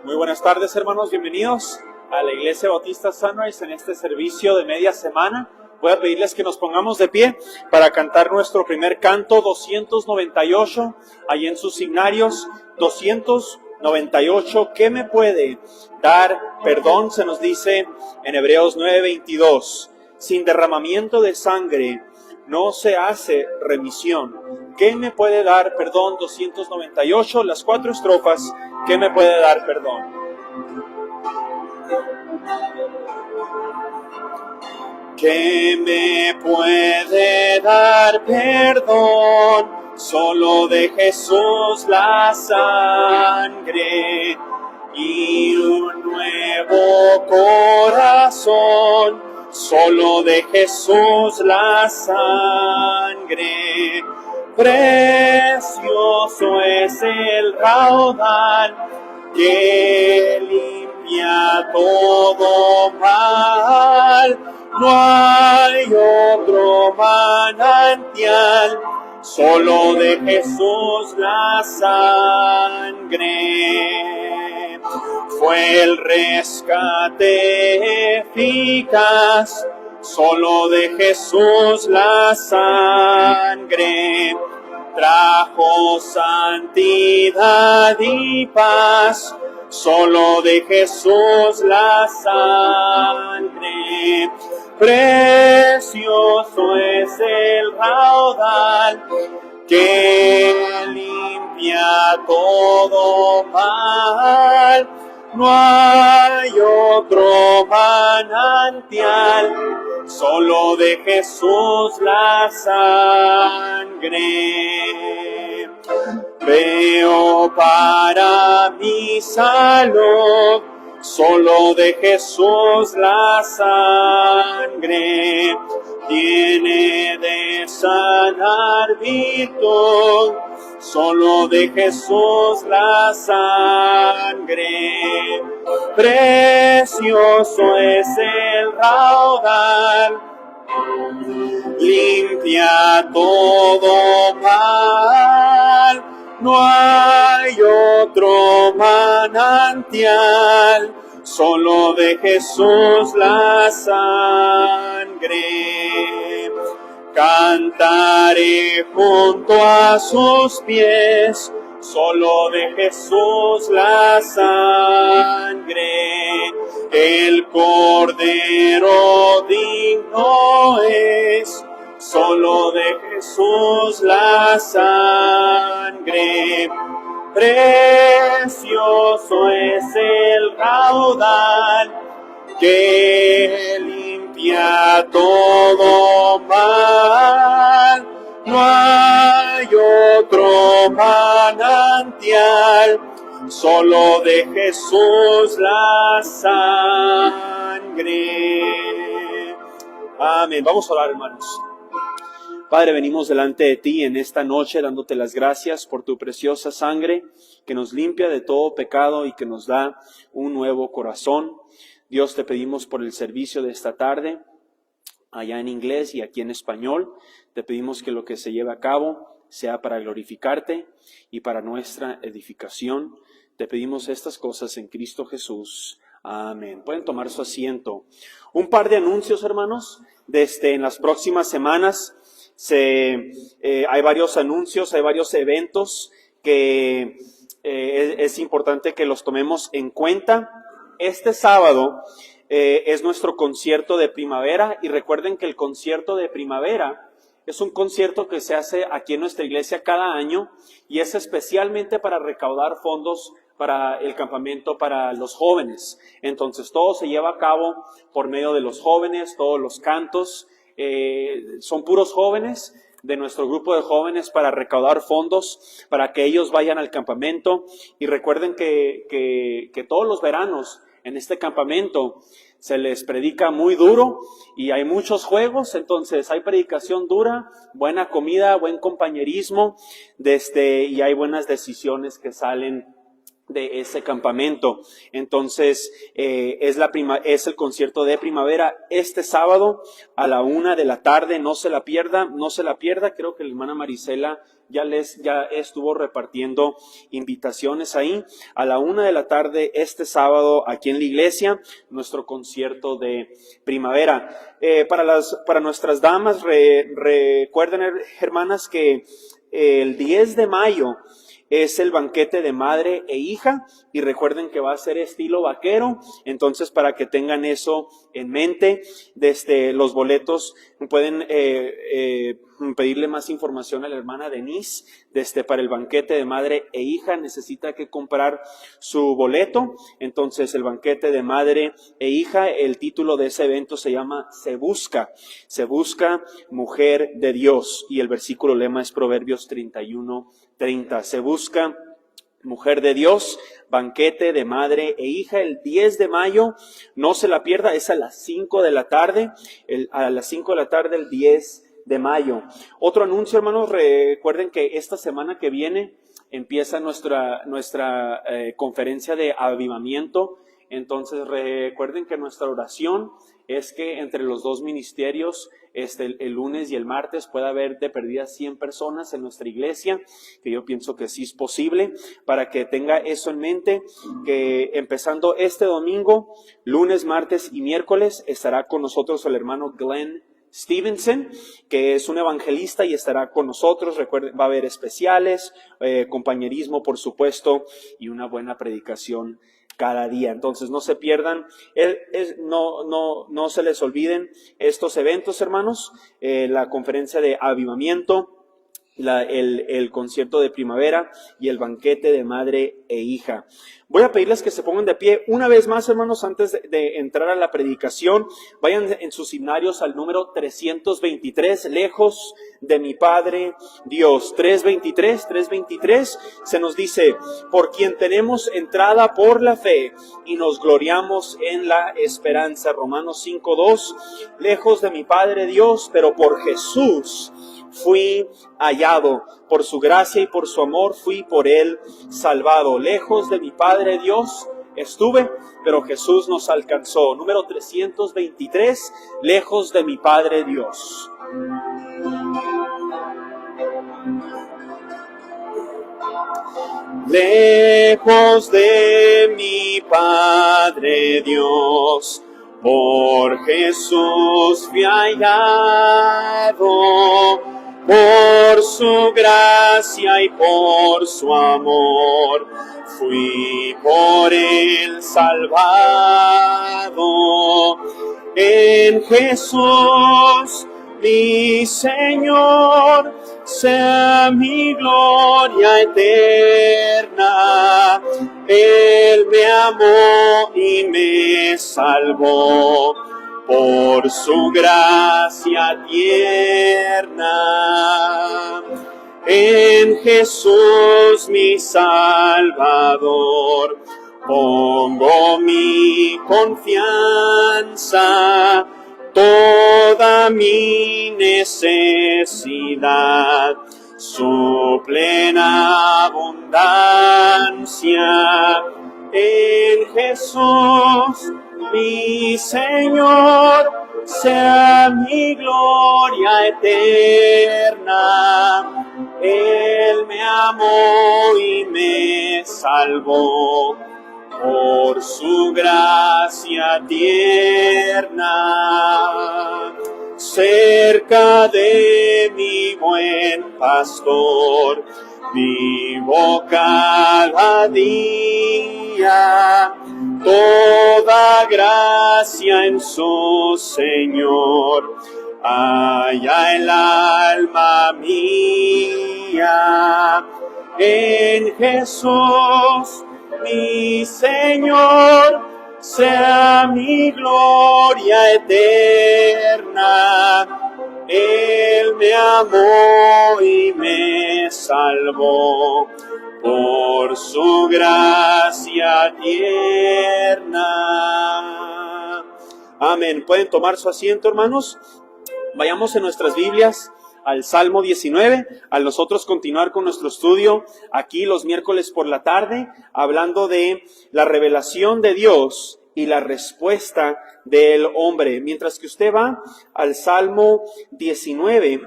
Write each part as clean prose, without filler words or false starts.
Muy buenas tardes, hermanos, bienvenidos a la Iglesia Bautista Sunrise en este servicio de media semana. Voy a pedirles que nos pongamos de pie para cantar nuestro primer canto 298, ahí en sus signarios, 298, ¿qué me puede dar perdón? Se nos dice en Hebreos 9:22, sin derramamiento de sangre no se hace remisión. ¿Qué me puede dar perdón? 298, las 4 estrofas. ¿Qué me puede dar perdón? ¿Qué me puede dar perdón? Solo de Jesús la sangre y un nuevo corazón. Solo de Jesús la sangre. Precioso es el raudal que limpia todo mal. No hay otro manantial, solo de Jesús la sangre. Fue el rescate eficaz, solo de Jesús la sangre. Trajo santidad y paz, solo de Jesús la sangre. Precioso es el raudal que limpia todo mal. No hay otro manantial, solo de Jesús la sangre. Veo para mi salud, solo de Jesús la sangre. Tiene de sanar virtud, solo de Jesús la sangre. Precioso es el raudal, limpia todo mal. No hay otro manantial, solo de Jesús la sangre. Cantaré junto a sus pies, solo de Jesús la sangre. El Cordero digno es, solo de Jesús la sangre. Precioso es el caudal que limpia todo mal. No hay otro manantial, solo de Jesús la sangre. Amén. Vamos a orar, hermanos. Padre, venimos delante de ti en esta noche dándote las gracias por tu preciosa sangre que nos limpia de todo pecado y que nos da un nuevo corazón. Dios, te pedimos por el servicio de esta tarde, allá en inglés y aquí en español. Te pedimos que lo que se lleve a cabo sea para glorificarte y para nuestra edificación. Te pedimos estas cosas en Cristo Jesús. Amén. Pueden tomar su asiento. Un par de anuncios, hermanos, en las próximas semanas. Hay varios anuncios, hay varios eventos que es importante que los tomemos en cuenta. Este sábado es nuestro concierto de primavera, y recuerden que el concierto de primavera es un concierto que se hace aquí en nuestra iglesia cada año y es especialmente para recaudar fondos para el campamento para los jóvenes. Entonces todo se lleva a cabo por medio de los jóvenes, todos los cantos. Son puros jóvenes de nuestro grupo de jóvenes para recaudar fondos para que ellos vayan al campamento. Y recuerden que todos los veranos en este campamento se les predica muy duro y hay muchos juegos, entonces hay predicación dura, buena comida, buen compañerismo, y hay buenas decisiones que salen de ese campamento. Entonces es el concierto de primavera este sábado a la 1:00 p.m. No se la pierda. Creo que la hermana Marisela ya estuvo repartiendo invitaciones ahí. A la 1:00 p.m. este sábado aquí en la iglesia, nuestro concierto de primavera. Para nuestras damas, recuerden, hermanas, que el 10 de mayo es el banquete de madre e hija, y recuerden que va a ser estilo vaquero. Entonces, para que tengan eso en mente, los boletos pueden pedirle más información a la hermana Denise. Para el banquete de madre e hija necesita que comprar su boleto. Entonces, el banquete de madre e hija, el título de ese evento se llama Se busca mujer de Dios, y el versículo lema es Proverbios 31:30. Se busca mujer de Dios, banquete de madre e hija, el 10 de mayo, no se la pierda, es a las 5 de la tarde, a las 5 de la tarde el 10 de mayo. Otro anuncio, hermanos, recuerden que esta semana que viene empieza nuestra conferencia de avivamiento. Entonces recuerden que nuestra oración es que entre los dos ministerios, el lunes y el martes, pueda haber de perdidas 100 personas en nuestra iglesia, que yo pienso que sí es posible. Para que tenga eso en mente, que empezando este domingo, lunes, martes y miércoles, estará con nosotros el hermano Glenn Stevenson, que es un evangelista y estará con nosotros. Recuerden, va a haber especiales, compañerismo, por supuesto, y una buena predicación cada día. Entonces no se pierdan, no se les olviden estos eventos, hermanos, la conferencia de avivamiento, el concierto de primavera y el banquete de madre e hija. Voy a pedirles que se pongan de pie una vez más, hermanos, antes de entrar a la predicación. Vayan en sus himnarios al número 323, lejos de mi Padre Dios. 323, se nos dice: por quien tenemos entrada por la fe y nos gloriamos en la esperanza. Romanos 5:2, lejos de mi Padre Dios, pero por Jesús fui hallado, por su gracia y por su amor fui por él salvado. Lejos de mi Padre Dios estuve, pero Jesús nos alcanzó. Número 323, lejos de mi Padre Dios. Lejos de mi Padre Dios, por Jesús fui hallado. por su gracia y por su amor, fui por él salvado. En Jesús, mi Señor, sea mi gloria eterna. Él me amó y me salvó por su gracia tierna. En Jesús mi Salvador pongo mi confianza, toda mi necesidad, su plena abundancia. En Jesús mi Señor, sea mi gloria eterna. Él me amó y me salvó por su gracia tierna. Cerca de mi buen pastor vivo cada día, toda gracia en su Señor halla el alma mía. En Jesús mi Señor, sea mi gloria eterna. Él me amó y me salvó por su gracia tierna. Amén. ¿Pueden tomar su asiento, hermanos? Vayamos en nuestras Biblias al Salmo 19, al nosotros continuar con nuestro estudio aquí los miércoles por la tarde, hablando de la revelación de Dios y la respuesta del hombre. Mientras que usted va al Salmo 19,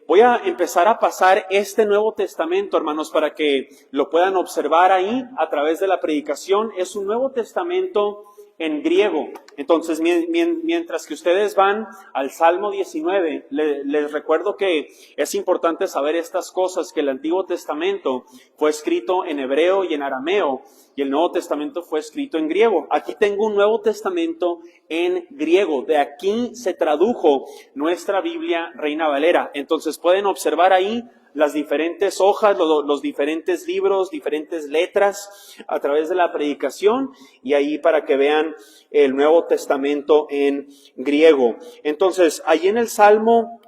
voy a empezar a pasar este Nuevo Testamento, hermanos, para que lo puedan observar ahí a través de la predicación. Es un Nuevo Testamento en griego. Entonces, mientras que ustedes van al Salmo 19, les recuerdo que es importante saber estas cosas, que el Antiguo Testamento fue escrito en hebreo y en arameo, y el Nuevo Testamento fue escrito en griego. Aquí tengo un Nuevo Testamento en griego. De aquí se tradujo nuestra Biblia Reina Valera. Entonces, pueden observar ahí las diferentes hojas, los diferentes libros, diferentes letras a través de la predicación, y ahí para que vean el Nuevo Testamento en griego. Entonces, ahí en el Salmo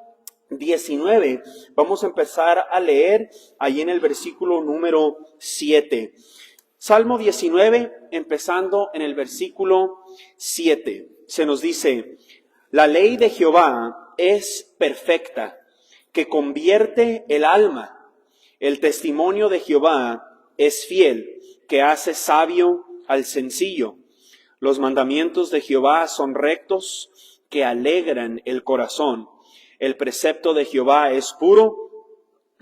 19, vamos a empezar a leer ahí en el versículo número 7. Salmo 19, empezando en el versículo 7, se nos dice: la ley de Jehová es perfecta, que convierte el alma. El testimonio de Jehová es fiel, que hace sabio al sencillo. Los mandamientos de Jehová son rectos, que alegran el corazón. El precepto de Jehová es puro,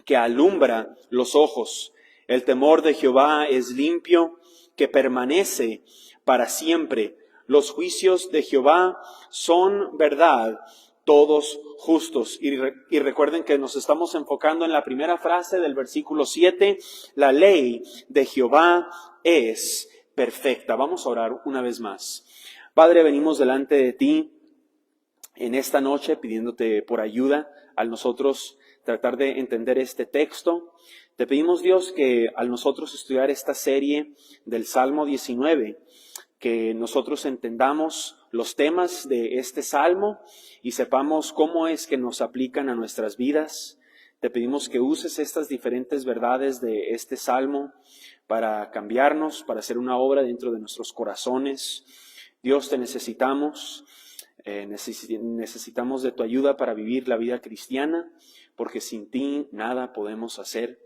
que alumbra los ojos. El temor de Jehová es limpio, que permanece para siempre. Los juicios de Jehová son verdad, todos justos. Y recuerden que nos estamos enfocando en la primera frase del versículo 7, la ley de Jehová es perfecta. Vamos a orar una vez más. Padre, venimos delante de ti en esta noche pidiéndote por ayuda al nosotros tratar de entender este texto. Te pedimos, Dios, que al nosotros estudiar esta serie del Salmo 19, que nosotros entendamos los temas de este salmo y sepamos cómo es que nos aplican a nuestras vidas. Te pedimos que uses estas diferentes verdades de este salmo para cambiarnos, para hacer una obra dentro de nuestros corazones. Dios, te necesitamos. Necesitamos de tu ayuda para vivir la vida cristiana, porque sin ti nada podemos hacer.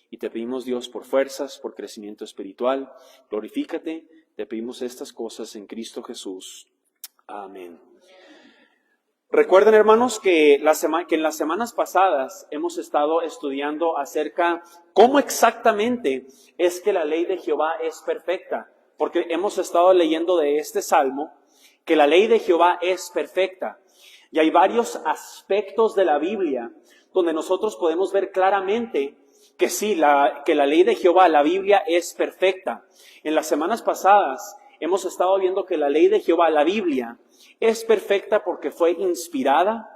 Y te pedimos, Dios, por fuerzas, por crecimiento espiritual. Glorifícate. Te pedimos estas cosas en Cristo Jesús. Amén. Recuerden, hermanos, que en las semanas pasadas hemos estado estudiando acerca cómo exactamente es que la ley de Jehová es perfecta. Porque hemos estado leyendo de este salmo que la ley de Jehová es perfecta. Y hay varios aspectos de la Biblia donde nosotros podemos ver claramente que sí, que la ley de Jehová, la Biblia, es perfecta. En las semanas pasadas hemos estado viendo que la ley de Jehová, la Biblia, es perfecta porque fue inspirada,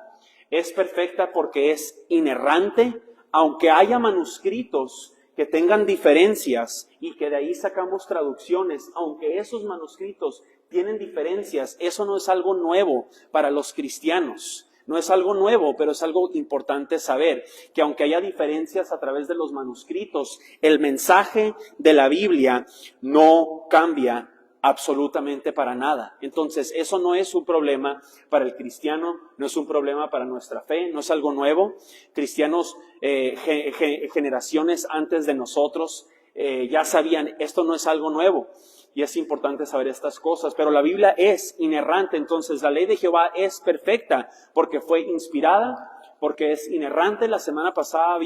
es perfecta porque es inerrante, aunque haya manuscritos que tengan diferencias y que de ahí sacamos traducciones, aunque esos manuscritos tienen diferencias, eso no es algo nuevo para los cristianos. No es algo nuevo, pero es algo importante saber, que aunque haya diferencias a través de los manuscritos, el mensaje de la Biblia no cambia absolutamente para nada. Entonces, eso no es un problema para el cristiano, no es un problema para nuestra fe, no es algo nuevo. Cristianos, generaciones antes de nosotros, ya sabían, esto no es algo nuevo. Y es importante saber estas cosas, pero la Biblia es inerrante, entonces la ley de Jehová es perfecta porque fue inspirada, porque es inerrante. La semana pasada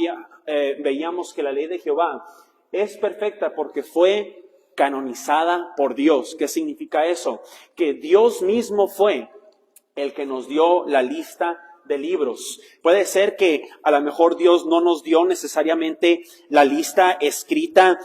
veíamos que la ley de Jehová es perfecta porque fue canonizada por Dios. ¿Qué significa eso? Que Dios mismo fue el que nos dio la lista de libros. Puede ser que a lo mejor Dios no nos dio necesariamente la lista escrita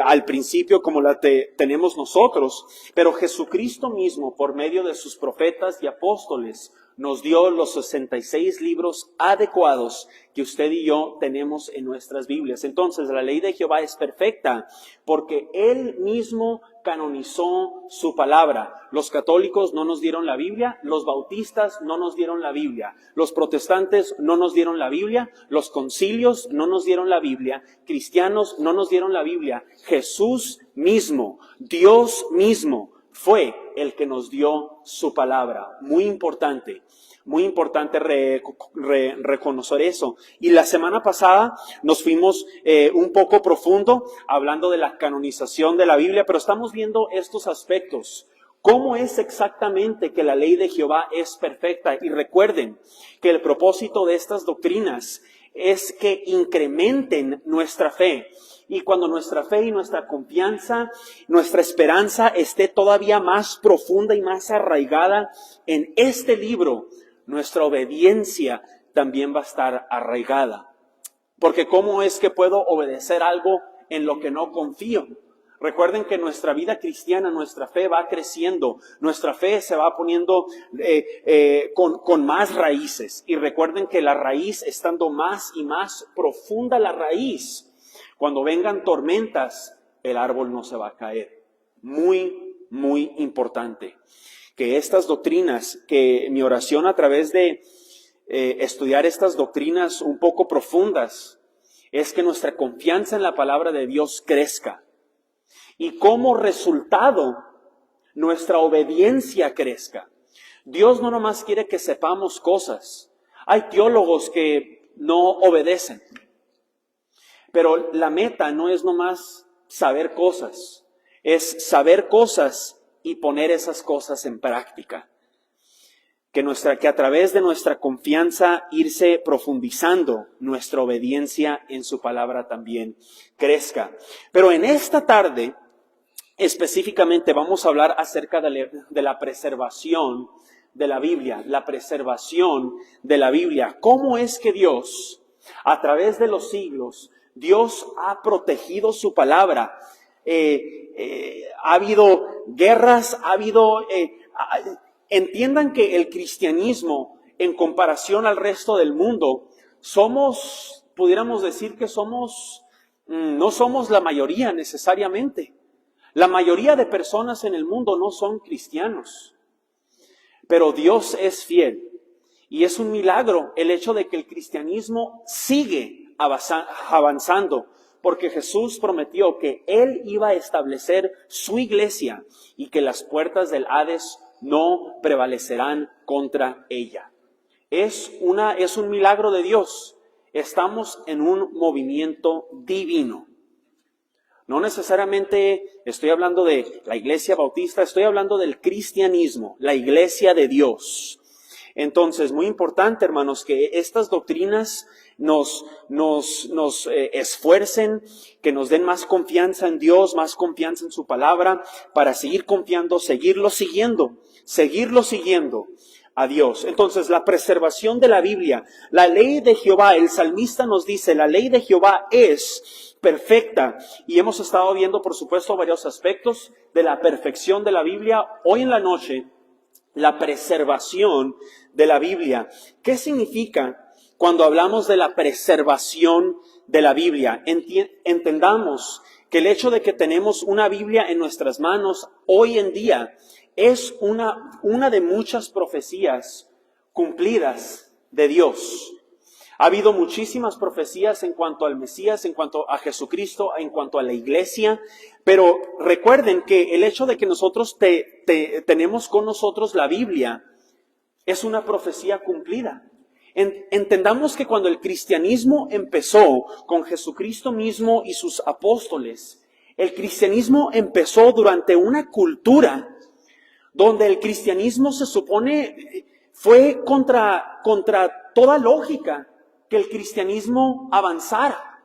al principio como la tenemos nosotros, pero Jesucristo mismo, por medio de sus profetas y apóstoles, nos dio los 66 libros adecuados que usted y yo tenemos en nuestras Biblias. Entonces, la ley de Jehová es perfecta porque Él mismo canonizó su palabra. Los católicos no nos dieron la Biblia, los bautistas no nos dieron la Biblia, los protestantes no nos dieron la Biblia, los concilios no nos dieron la Biblia, cristianos no nos dieron la Biblia. Jesús mismo, Dios mismo, fue el que nos dio su palabra. Muy importante reconocer eso. Y la semana pasada nos fuimos un poco profundo hablando de la canonización de la Biblia, pero estamos viendo estos aspectos. ¿Cómo es exactamente que la ley de Jehová es perfecta? Y recuerden que el propósito de estas doctrinas es que incrementen nuestra fe. Y cuando nuestra fe y nuestra confianza, nuestra esperanza esté todavía más profunda y más arraigada en este libro, nuestra obediencia también va a estar arraigada. Porque ¿cómo es que puedo obedecer algo en lo que no confío? Recuerden que nuestra vida cristiana, nuestra fe va creciendo, nuestra fe se va poniendo con más raíces. Y recuerden que la raíz, estando más y más profunda la raíz, cuando vengan tormentas, el árbol no se va a caer. Muy, muy importante que estas doctrinas, que mi oración a través de estudiar estas doctrinas un poco profundas, es que nuestra confianza en la palabra de Dios crezca. Y como resultado, nuestra obediencia crezca. Dios no nomás quiere que sepamos cosas. Hay teólogos que no obedecen. Pero la meta no es nomás saber cosas. Es saber cosas y poner esas cosas en práctica. Que a través de nuestra confianza irse profundizando, nuestra obediencia en su palabra también crezca. Pero en esta tarde, específicamente vamos a hablar acerca de la preservación de la Biblia, la preservación de la Biblia. ¿Cómo es que Dios, a través de los siglos, Dios ha protegido su palabra? Ha habido guerras, entiendan que el cristianismo, en comparación al resto del mundo, pudiéramos decir que no somos la mayoría necesariamente. La mayoría de personas en el mundo no son cristianos, pero Dios es fiel. Y es un milagro el hecho de que el cristianismo sigue avanzando, porque Jesús prometió que Él iba a establecer su iglesia y que las puertas del Hades no prevalecerán contra ella. Es un milagro de Dios. Estamos en un movimiento divino. No necesariamente estoy hablando de la iglesia bautista, estoy hablando del cristianismo, la iglesia de Dios. Entonces, muy importante, hermanos, que estas doctrinas nos esfuercen, que nos den más confianza en Dios, más confianza en su palabra, para seguir confiando, seguirlo siguiendo a Dios. Entonces, la preservación de la Biblia, la ley de Jehová, el salmista nos dice, la ley de Jehová es perfecta. Y hemos estado viendo, por supuesto, varios aspectos de la perfección de la Biblia. Hoy en la noche, la preservación de la Biblia. ¿Qué significa cuando hablamos de la preservación de la Biblia? Entendamos que el hecho de que tenemos una Biblia en nuestras manos hoy en día es una de muchas profecías cumplidas de Dios. Ha habido muchísimas profecías en cuanto al Mesías, en cuanto a Jesucristo, en cuanto a la iglesia, pero recuerden que el hecho de que nosotros tenemos con nosotros la Biblia es una profecía cumplida. Entendamos que cuando el cristianismo empezó con Jesucristo mismo y sus apóstoles, el cristianismo empezó durante una cultura donde el cristianismo se supone fue contra toda lógica que el cristianismo avanzara.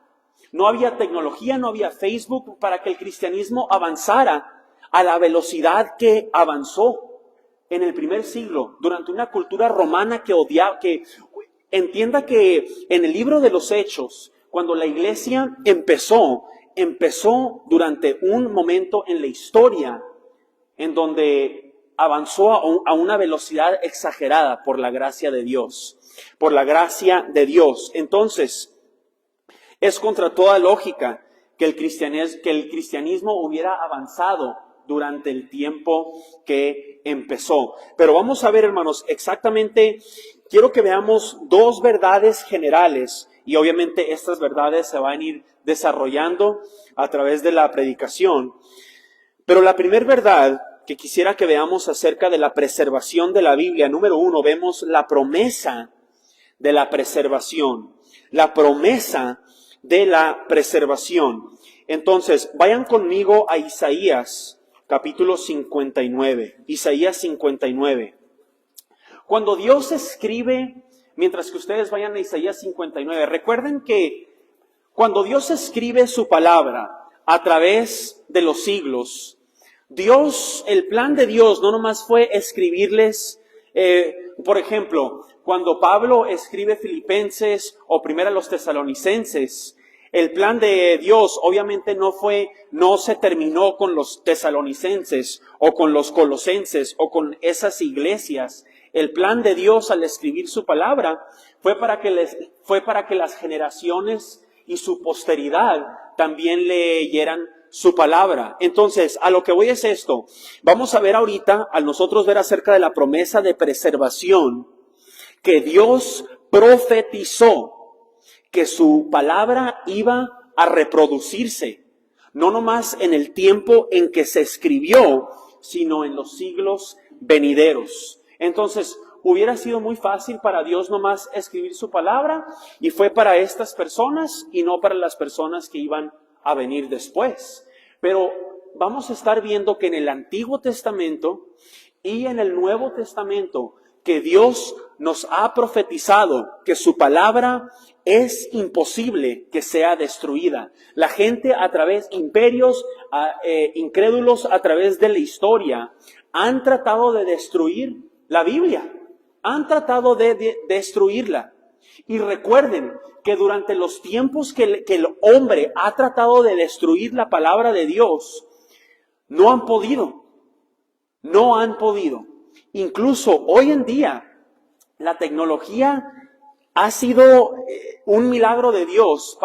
No había tecnología, no había Facebook para que el cristianismo avanzara a la velocidad que avanzó en el primer siglo, durante una cultura romana que odiaba, que entienda que en el libro de los Hechos, cuando la iglesia empezó durante un momento en la historia en donde avanzó a una velocidad exagerada por la gracia de Dios. Por la gracia de Dios. Entonces, es contra toda lógica que el cristianismo hubiera avanzado durante el tiempo que empezó. Pero vamos a ver, hermanos, exactamente, quiero que veamos dos verdades generales. Y obviamente estas verdades se van a ir desarrollando a través de la predicación. Pero la primera verdad que quisiera que veamos acerca de la preservación de la Biblia, número 1, vemos la promesa de la preservación. La promesa de la preservación. Entonces, vayan conmigo a Isaías, capítulo 59. Isaías 59. Cuando Dios escribe, mientras que ustedes vayan a Isaías 59, recuerden que cuando Dios escribe su palabra a través de los siglos, Dios, el plan de Dios no nomás fue escribirles, por ejemplo, cuando Pablo escribe Filipenses o primero a los Tesalonicenses, el plan de Dios obviamente no se terminó con los tesalonicenses o con los colosenses o con esas iglesias. El plan de Dios al escribir su palabra fue para que las generaciones y su posteridad también leyeran su palabra. Entonces, a lo que voy es esto. Vamos a ver ahorita, al nosotros ver acerca de la promesa de preservación, que Dios profetizó que su palabra iba a reproducirse, no nomás en el tiempo en que se escribió, sino en los siglos venideros. Entonces, hubiera sido muy fácil para Dios nomás escribir su palabra y fue para estas personas y no para las personas que iban a venir después. Pero vamos a estar viendo que en el Antiguo Testamento y en el Nuevo Testamento que Dios nos ha profetizado que su palabra es imposible que sea destruida. La gente a través, imperios incrédulos a través de la historia, han tratado de destruir la Biblia. Han tratado de destruirla. Y recuerden que durante los tiempos que el hombre ha tratado de destruir la palabra de Dios, no han podido. No han podido. Incluso hoy en día, la tecnología ha sido un milagro de Dios.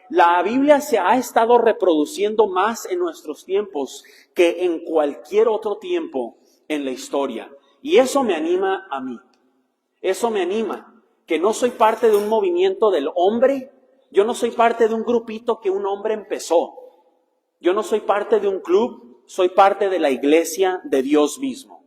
La Biblia se ha estado reproduciendo más en nuestros tiempos que en cualquier otro tiempo en la historia. Y eso me anima a mí. Eso me anima. Que no soy parte de un movimiento del hombre. Yo no soy parte de un grupito que un hombre empezó. Yo no soy parte de un club. Soy parte de la iglesia de Dios mismo.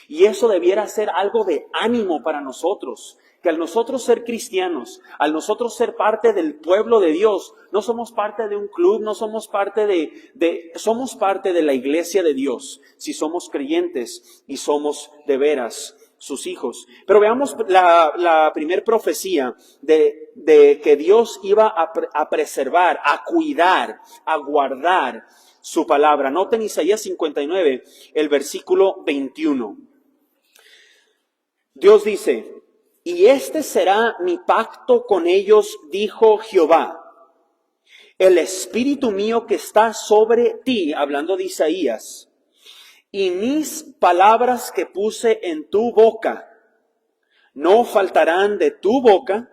Y eso debiera ser algo de ánimo para nosotros, que al nosotros ser cristianos, al nosotros ser parte del pueblo de Dios, no somos parte de un club, no somos parte somos parte de la iglesia de Dios, si somos creyentes y somos de veras sus hijos. Pero veamos la primer profecía de que Dios iba a preservar, a cuidar, a guardar su palabra. Noten Isaías 59, el versículo 21. Dios dice, y este será mi pacto con ellos, dijo Jehová. El espíritu mío que está sobre ti, hablando de Isaías, y mis palabras que puse en tu boca, no faltarán de tu boca,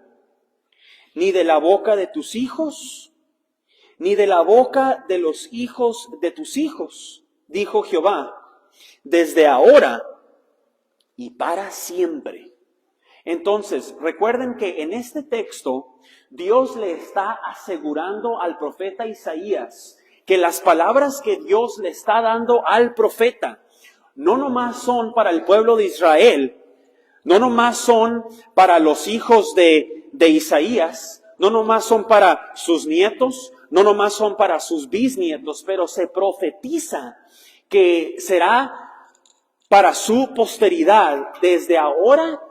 ni de la boca de tus hijos, ni de la boca de los hijos de tus hijos, dijo Jehová, desde ahora y para siempre. Entonces, recuerden que en este texto, Dios le está asegurando al profeta Isaías que las palabras que Dios le está dando al profeta no nomás son para el pueblo de Israel, no nomás son para los hijos de Isaías, no nomás son para sus nietos, no nomás son para sus bisnietos, pero se profetiza que será para su posteridad desde ahora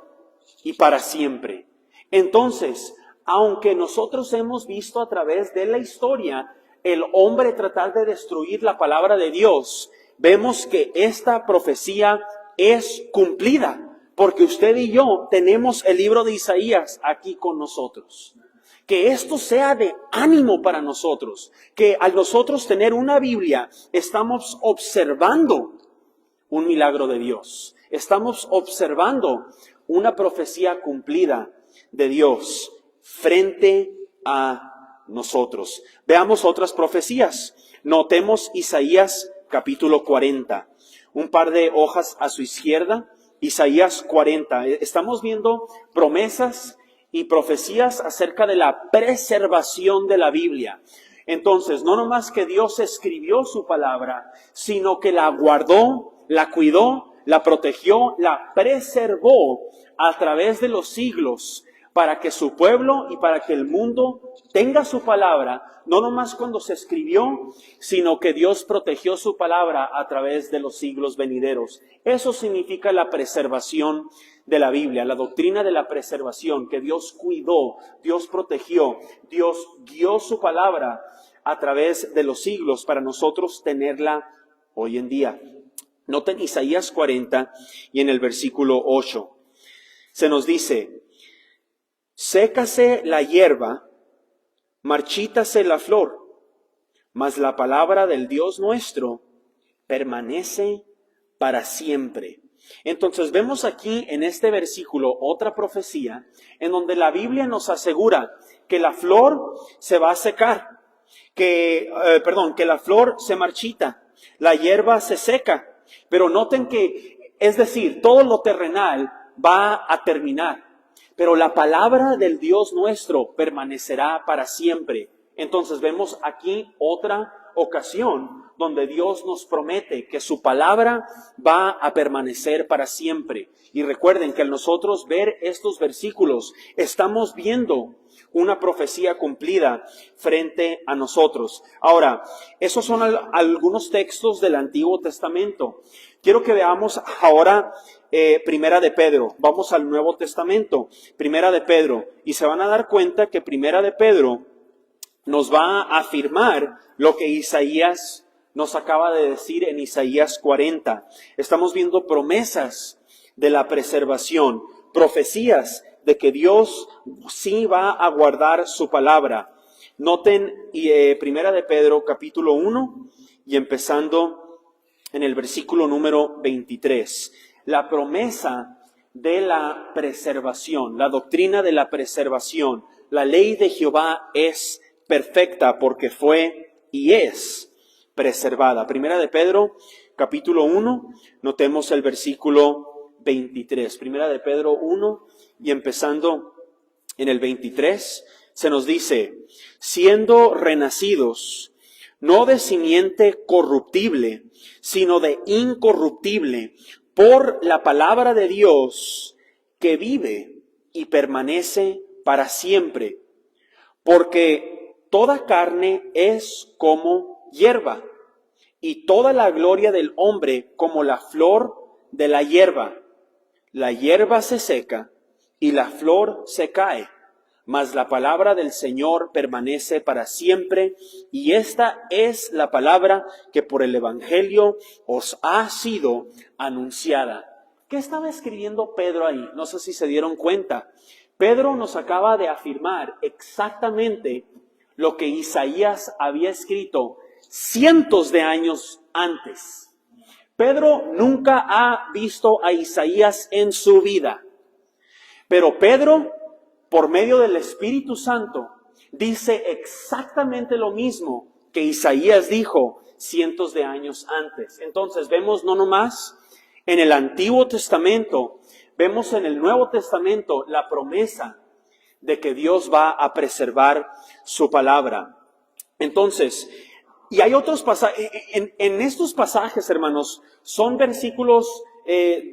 y para siempre. Entonces, aunque nosotros hemos visto a través de la historia el hombre tratar de destruir la palabra de Dios, vemos que esta profecía es cumplida, porque usted y yo tenemos el libro de Isaías aquí con nosotros. Que esto sea de ánimo para nosotros, que al nosotros tener una Biblia, estamos observando un milagro de Dios. Estamos observando una profecía cumplida de Dios frente a nosotros. Veamos otras profecías. Notemos Isaías capítulo 40. Un par de hojas a su izquierda, Isaías 40. Estamos viendo promesas y profecías acerca de la preservación de la Biblia. Entonces, no nomás que Dios escribió su palabra, sino que la guardó, la cuidó, la protegió, la preservó a través de los siglos para que su pueblo y para que el mundo tenga su palabra, no nomás cuando se escribió, sino que Dios protegió su palabra a través de los siglos venideros. Eso significa la preservación de la Biblia, la doctrina de la preservación, que Dios cuidó, Dios protegió, Dios guió su palabra a través de los siglos para nosotros tenerla hoy en día. Noten Isaías 40 y en el versículo 8 se nos dice: sécase la hierba, marchítase la flor, mas la palabra del Dios nuestro permanece para siempre. Entonces vemos aquí en este versículo otra profecía en donde la Biblia nos asegura que la flor se va a secar, que la flor se marchita, la hierba se seca. Pero noten que, es decir, todo lo terrenal va a terminar, pero la palabra del Dios nuestro permanecerá para siempre. Entonces vemos aquí otra ocasión donde Dios nos promete que su palabra va a permanecer para siempre. Y recuerden que al nosotros ver estos versículos, estamos viendo una profecía cumplida frente a nosotros. Ahora, esos son algunos textos del Antiguo Testamento. Quiero que veamos ahora Primera de Pedro. Vamos al Nuevo Testamento, Primera de Pedro. Y se van a dar cuenta que Primera de Pedro nos va a afirmar lo que Isaías nos acaba de decir en Isaías 40. Estamos viendo promesas de la preservación, profecías de que Dios sí va a guardar su palabra. Noten Primera de Pedro capítulo 1 y empezando en el versículo número 23. La promesa de la preservación, la doctrina de la preservación. La ley de Jehová es perfecta porque fue y es preservada. Primera de Pedro capítulo 1, notemos el versículo 23. Primera de Pedro 1 y empezando en el 23, se nos dice: siendo renacidos, no de simiente corruptible, sino de incorruptible, por la palabra de Dios, que vive y permanece para siempre. Porque toda carne es como hierba, y toda la gloria del hombre como la flor de la hierba. La hierba se seca, y la flor se cae, mas la palabra del Señor permanece para siempre, y esta es la palabra que por el Evangelio os ha sido anunciada. ¿Qué estaba escribiendo Pedro ahí? No sé si se dieron cuenta. Pedro nos acaba de afirmar exactamente lo que Isaías había escrito cientos de años antes. Pedro nunca ha visto a Isaías en su vida, pero Pedro, por medio del Espíritu Santo, dice exactamente lo mismo que Isaías dijo cientos de años antes. Entonces vemos no nomás en el Antiguo Testamento, vemos en el Nuevo Testamento la promesa de que Dios va a preservar su palabra. Entonces, y hay otros pasajes, en estos pasajes, hermanos, son versículos,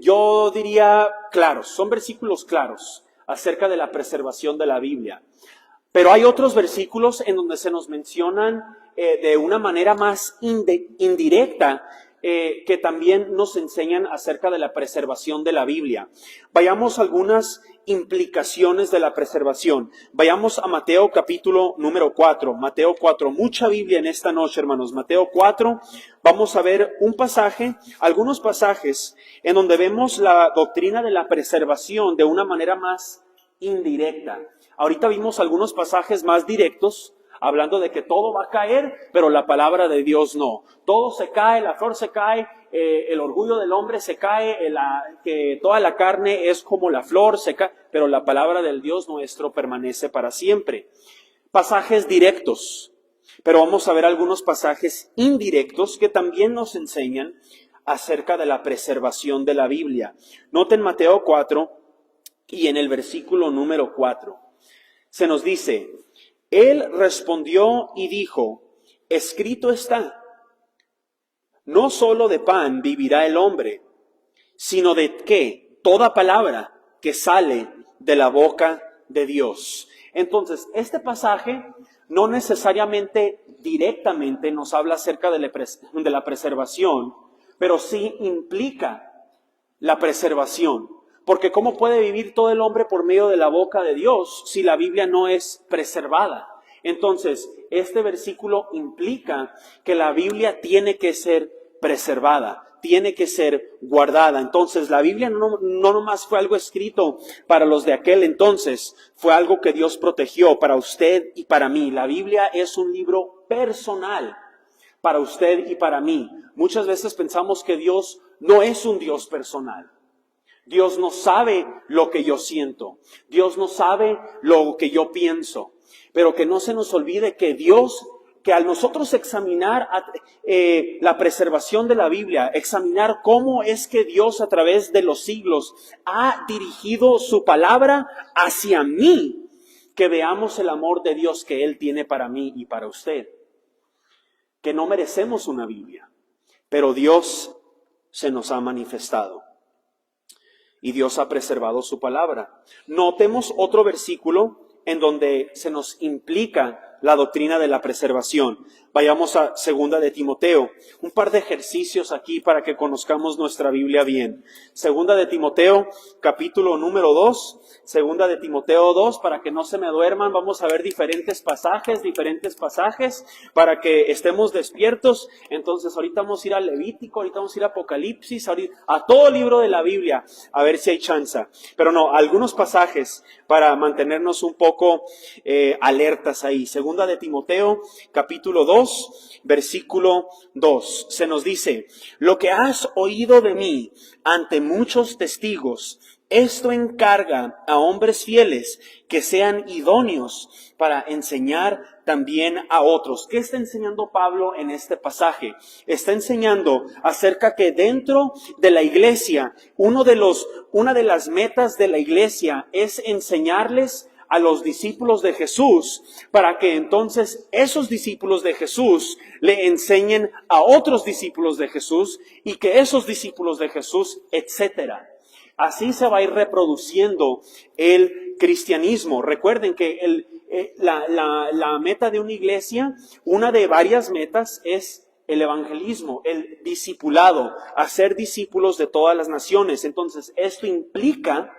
yo diría claros, son versículos claros acerca de la preservación de la Biblia. Pero hay otros versículos en donde se nos mencionan de una manera más indirecta, que también nos enseñan acerca de la preservación de la Biblia. Vayamos a algunas implicaciones de la preservación. Vayamos a Mateo capítulo número 4. Mateo 4. Mucha Biblia en esta noche, hermanos. Mateo 4. Vamos a ver un pasaje, algunos pasajes en donde vemos la doctrina de la preservación de una manera más indirecta. Ahorita vimos algunos pasajes más directos, hablando de que todo va a caer, pero la palabra de Dios no. Todo se cae, la flor se cae, el orgullo del hombre se cae, que toda la carne es como la flor, se cae, pero la palabra del Dios nuestro permanece para siempre. Pasajes directos, pero vamos a ver algunos pasajes indirectos que también nos enseñan acerca de la preservación de la Biblia. Noten Mateo 4 y en el versículo número 4. Se nos dice: Él respondió y dijo, escrito está, no solo de pan vivirá el hombre, sino de ¿qué? Toda palabra que sale de la boca de Dios. Entonces, este pasaje no necesariamente directamente nos habla acerca de la preservación, pero sí implica la preservación. Porque ¿cómo puede vivir todo el hombre por medio de la boca de Dios si la Biblia no es preservada? Entonces, este versículo implica que la Biblia tiene que ser preservada, tiene que ser guardada. Entonces, la Biblia no nomás fue algo escrito para los de aquel entonces, fue algo que Dios protegió para usted y para mí. La Biblia es un libro personal para usted y para mí. Muchas veces pensamos que Dios no es un Dios personal. Dios no sabe lo que yo siento. Dios no sabe lo que yo pienso. Pero que no se nos olvide que Dios, que al nosotros examinar la preservación de la Biblia, examinar cómo es que Dios a través de los siglos ha dirigido su palabra hacia mí, que veamos el amor de Dios que Él tiene para mí y para usted. Que no merecemos una Biblia, pero Dios se nos ha manifestado. Y Dios ha preservado su palabra. Notemos otro versículo en donde se nos implica la doctrina de la preservación. Vayamos a 2 de Timoteo. Un par de ejercicios aquí para que conozcamos nuestra Biblia bien. 2 de Timoteo, capítulo número 2. 2 de Timoteo 2, para que no se me duerman, vamos a ver diferentes pasajes para que estemos despiertos. Entonces ahorita vamos a ir a Levítico, ahorita vamos a ir a Apocalipsis, a todo el libro de la Biblia, a ver si hay chance. Pero no, algunos pasajes para mantenernos un poco alertas ahí. 2 de Timoteo, capítulo 2, versículo 2. Se nos dice: lo que has oído de mí ante muchos testigos, esto encarga a hombres fieles que sean idóneos para enseñar también a otros. ¿Qué está enseñando Pablo en este pasaje? Está enseñando acerca que dentro de la iglesia, una de las metas de la iglesia es enseñarles a los discípulos de Jesús, para que entonces esos discípulos de Jesús le enseñen a otros discípulos de Jesús y que esos discípulos de Jesús, etcétera. Así se va a ir reproduciendo el cristianismo. Recuerden que la meta de una iglesia, una de varias metas, es el evangelismo, el discipulado, hacer discípulos de todas las naciones. Entonces, esto implica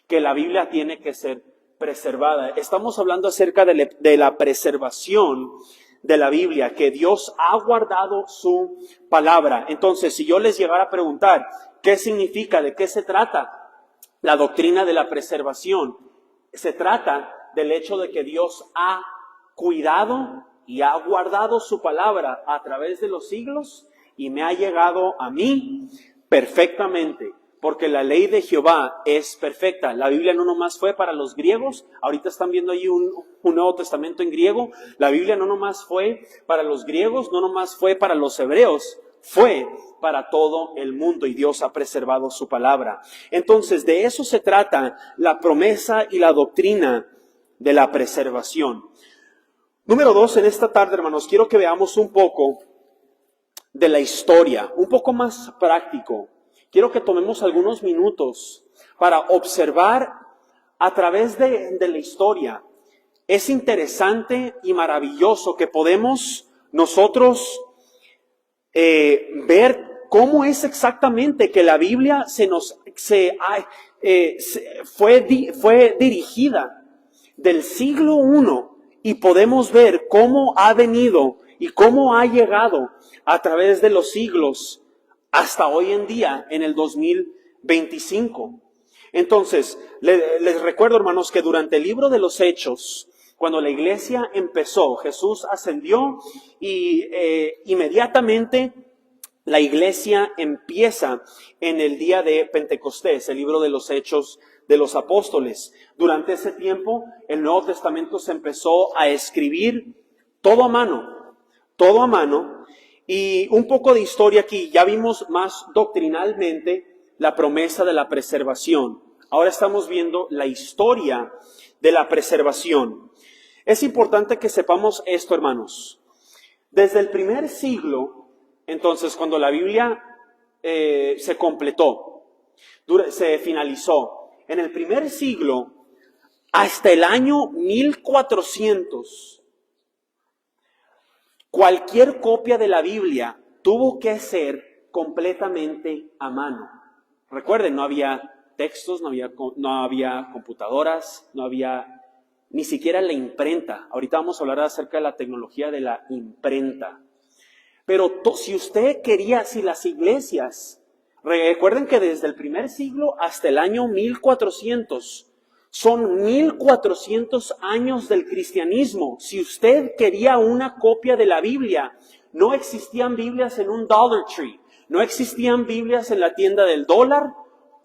que la Biblia tiene que ser preservada. Estamos hablando acerca de la preservación de la Biblia, que Dios ha guardado su palabra. Entonces, si yo les llegara a preguntar, ¿Qué significa? ¿De qué se trata? La doctrina de la preservación. Se trata del hecho de que Dios ha cuidado y ha guardado su palabra a través de los siglos y me ha llegado a mí perfectamente, porque la ley de Jehová es perfecta. La Biblia no nomás fue para los griegos, ahorita están viendo ahí un Nuevo Testamento en griego. La Biblia no nomás fue para los griegos, no nomás fue para los hebreos, fue para todo el mundo y Dios ha preservado su palabra. Entonces, de eso se trata la promesa y la doctrina de la preservación. Número 2, en esta tarde, hermanos, quiero que veamos un poco de la historia, un poco más práctico. Quiero que tomemos algunos minutos para observar a través de la historia. Es interesante y maravilloso que podemos nosotros ver cómo es exactamente que la Biblia fue dirigida del siglo I y podemos ver cómo ha venido y cómo ha llegado a través de los siglos hasta hoy en día, en el 2025. Entonces, les recuerdo, hermanos, que durante el libro de los Hechos, cuando la iglesia empezó, Jesús ascendió y inmediatamente la iglesia empieza en el día de Pentecostés, el libro de los Hechos de los Apóstoles. Durante ese tiempo, el Nuevo Testamento se empezó a escribir todo a mano. Y un poco de historia aquí, ya vimos más doctrinalmente la promesa de la preservación. Ahora estamos viendo la historia de la preservación. Es importante que sepamos esto, hermanos. Desde el primer siglo, entonces, cuando la Biblia se completó, se finalizó, en el primer siglo, hasta el año 1400, cualquier copia de la Biblia tuvo que ser completamente a mano. Recuerden, no había textos, no había computadoras, no había ni siquiera la imprenta. Ahorita vamos a hablar acerca de la tecnología de la imprenta. Pero si las iglesias, recuerden que desde el primer siglo hasta el año 1400, son 1400 años del cristianismo. Si usted quería una copia de la Biblia, no existían Biblias en un Dollar Tree, no existían Biblias en la tienda del dólar.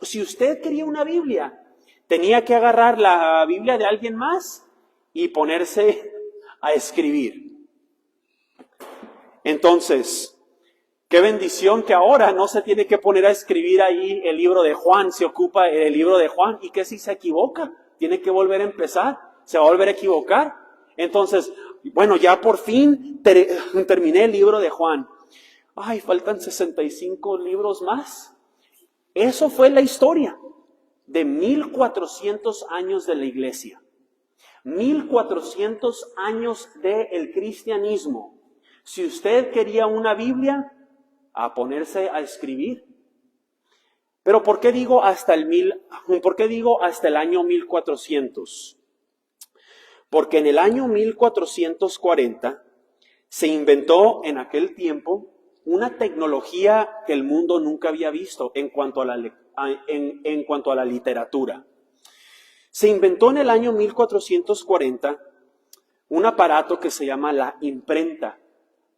Si usted quería una Biblia, tenía que agarrar la Biblia de alguien más y ponerse a escribir. Entonces, qué bendición que ahora no se tiene que poner a escribir ahí el libro de Juan, se ocupa el libro de Juan, y que si se equivoca, tiene que volver a empezar, se va a volver a equivocar. Entonces, bueno, ya por fin terminé el libro de Juan. Ay, faltan 65 libros más. Eso fue la historia de 1400 años de la iglesia. 1400 años del cristianismo. Si usted quería una Biblia, a ponerse a escribir. Pero ¿por qué digo hasta el año 1400? Porque en el año 1440 se inventó en aquel tiempo una tecnología que el mundo nunca había visto en cuanto a la literatura. Se inventó en el año 1440 un aparato que se llama la imprenta.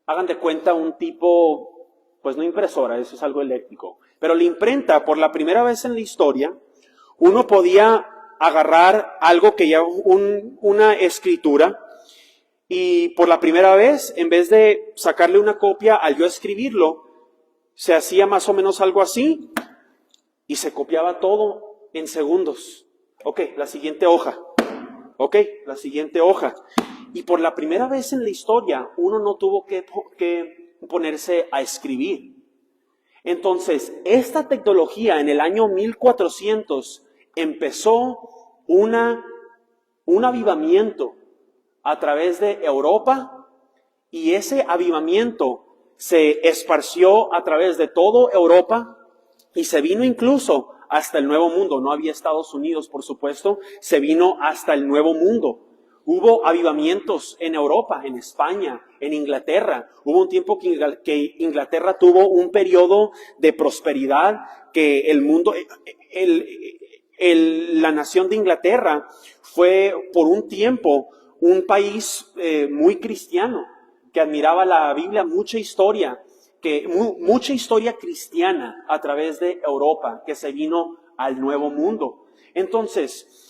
Hagan de cuenta un tipo, pues no impresora, eso es algo eléctrico. Pero la imprenta, por la primera vez en la historia, uno podía agarrar algo que ya una escritura, y por la primera vez, en vez de sacarle una copia al yo escribirlo, se hacía más o menos algo así, y se copiaba todo en segundos. Ok, la siguiente hoja. Ok, la siguiente hoja. Y por la primera vez en la historia, uno no tuvo que ponerse a escribir. Entonces, esta tecnología en el año 1400 empezó un avivamiento a través de Europa, y ese avivamiento se esparció a través de toda Europa y se vino incluso hasta el Nuevo Mundo. No había Estados Unidos, por supuesto, se vino hasta el Nuevo Mundo. Hubo avivamientos en Europa, en España, en Inglaterra. Hubo un tiempo que Inglaterra tuvo un periodo de prosperidad, que el mundo, la nación de Inglaterra fue por un tiempo un país muy cristiano, que admiraba la Biblia, mucha historia cristiana a través de Europa, que se vino al Nuevo Mundo. Entonces,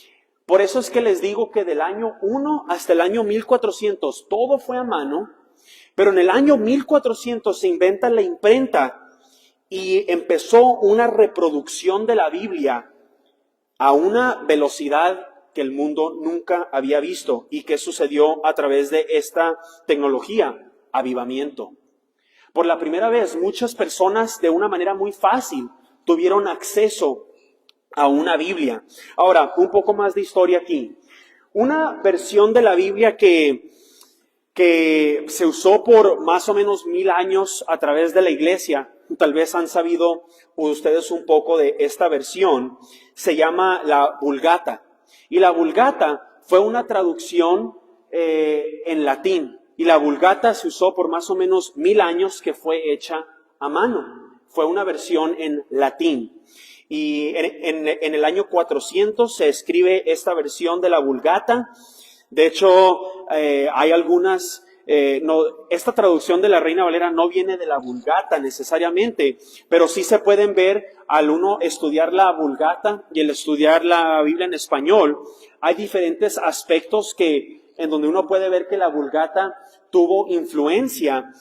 por eso es que les digo que del año 1 hasta el año 1400 todo fue a mano, pero en el año 1400 se inventa la imprenta y empezó una reproducción de la Biblia a una velocidad que el mundo nunca había visto. ¿Y qué sucedió a través de esta tecnología? Avivamiento. Por la primera vez, muchas personas de una manera muy fácil tuvieron acceso a una Biblia. Ahora, un poco más de historia aquí. Una versión de la Biblia que se usó por más o menos 1000 años a través de la iglesia, tal vez han sabido ustedes un poco de esta versión, se llama la Vulgata. Y la Vulgata fue una traducción en latín. Y la Vulgata se usó por más o menos 1000 años, que fue hecha a mano. Fue una versión en latín. Y en el año 400 se escribe esta versión de la Vulgata. De hecho, hay algunas, esta traducción de la Reina Valera no viene de la Vulgata necesariamente, pero sí se pueden ver al uno estudiar la Vulgata y el estudiar la Biblia en español. Hay diferentes aspectos en donde uno puede ver que la Vulgata tuvo influencia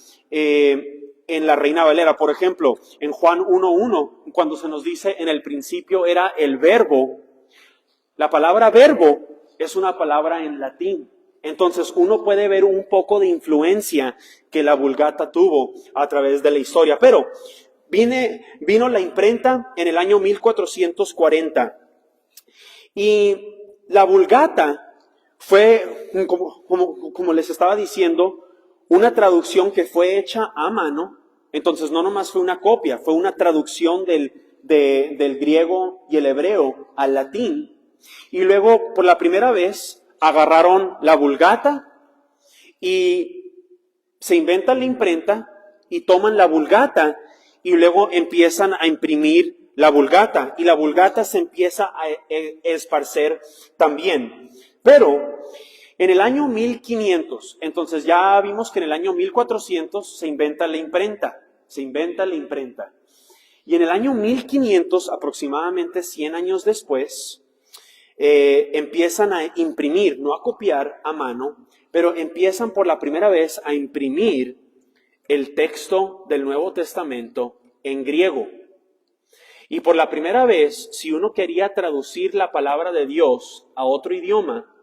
en la Reina Valera. Por ejemplo, en Juan 1:1, cuando se nos dice en el principio era el verbo, la palabra verbo es una palabra en latín. Entonces uno puede ver un poco de influencia que la Vulgata tuvo a través de la historia. Pero vino la imprenta en el año 1440. Y la Vulgata fue, como les estaba diciendo, una traducción que fue hecha a mano. Entonces no nomás fue una copia, fue una traducción del griego y el hebreo al latín. Y luego, por la primera vez, agarraron la Vulgata y se inventa la imprenta y toman la Vulgata y luego empiezan a imprimir la Vulgata. Y la Vulgata se empieza a esparcer también. Pero en el año 1500, entonces ya vimos que en el año 1400 se inventa la imprenta. Y en el año 1500, aproximadamente 100 años después, empiezan a imprimir, no a copiar a mano, pero empiezan por la primera vez a imprimir el texto del Nuevo Testamento en griego. Y por la primera vez, si uno quería traducir la palabra de Dios a otro idioma,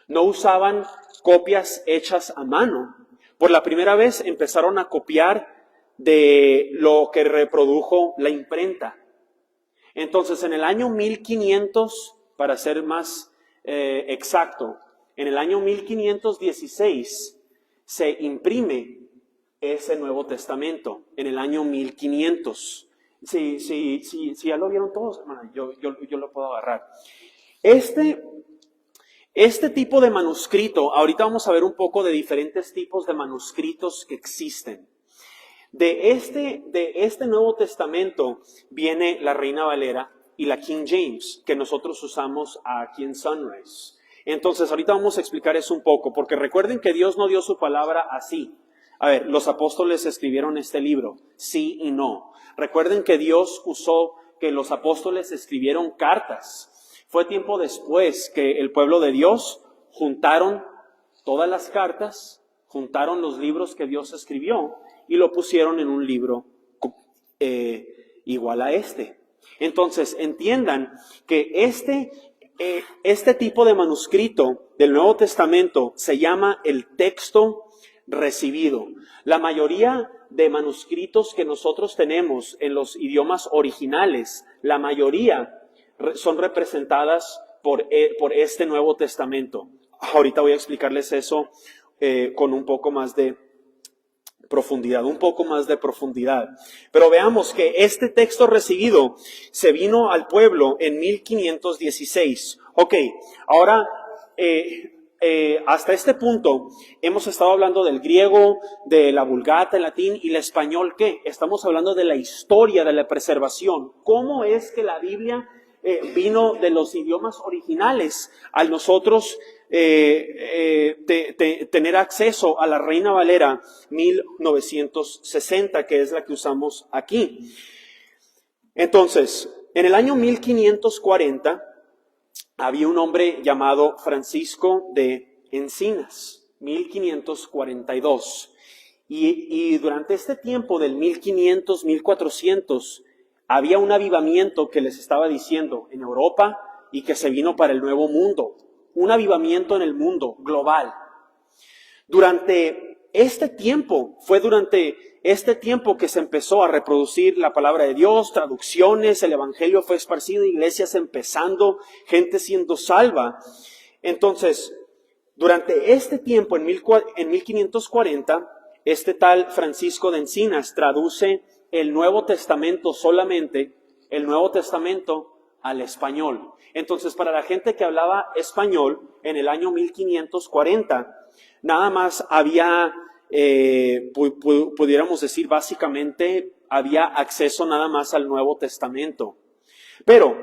no usaban copias hechas a mano. Por la primera vez empezaron a copiar de lo que reprodujo la imprenta. Entonces, en el año 1500, para ser más exacto, en el año 1516 se imprime ese Nuevo Testamento, en el año 1500. Si ya lo vieron todos, hermano, yo lo puedo agarrar. Este tipo de manuscrito, ahorita vamos a ver un poco de diferentes tipos de manuscritos que existen. De este Nuevo Testamento viene la Reina Valera y la King James, que nosotros usamos aquí en Sunrise. Entonces, ahorita vamos a explicar eso un poco, porque recuerden que Dios no dio su palabra así. A ver, los apóstoles escribieron este libro, sí y no. Recuerden que Dios usó que los apóstoles escribieron cartas. Fue tiempo después que el pueblo de Dios juntaron todas las cartas, juntaron los libros que Dios escribió y lo pusieron en un libro igual a este. Entonces, entiendan que este tipo de manuscrito del Nuevo Testamento se llama el texto recibido. La mayoría de manuscritos que nosotros tenemos en los idiomas originales, la mayoría son representadas por este Nuevo Testamento. Ahorita voy a explicarles eso con un poco más de profundidad. Pero veamos que este texto recibido se vino al pueblo en 1516. Ok, ahora hasta este punto hemos estado hablando del griego, de la Vulgata, el latín y el español. ¿Qué? Estamos hablando de la historia de la preservación. ¿Cómo es que la Biblia vino de los idiomas originales al nosotros tener acceso a la Reina Valera 1960, que es la que usamos aquí? Entonces, en el año 1540, había un hombre llamado Francisco de Encinas, 1542. Y durante este tiempo del 1500, 1400, había un avivamiento que les estaba diciendo en Europa y que se vino para el Nuevo Mundo. Un avivamiento en el mundo global. Durante este tiempo que se empezó a reproducir la palabra de Dios, traducciones, el evangelio fue esparcido, iglesias empezando, gente siendo salva. Entonces, durante este tiempo, en 1540, este tal Francisco de Encinas traduce el Nuevo Testamento solamente, el Nuevo Testamento al español. Entonces, para la gente que hablaba español, en el año 1540, nada más había, pudiéramos decir básicamente, había acceso nada más al Nuevo Testamento. Pero,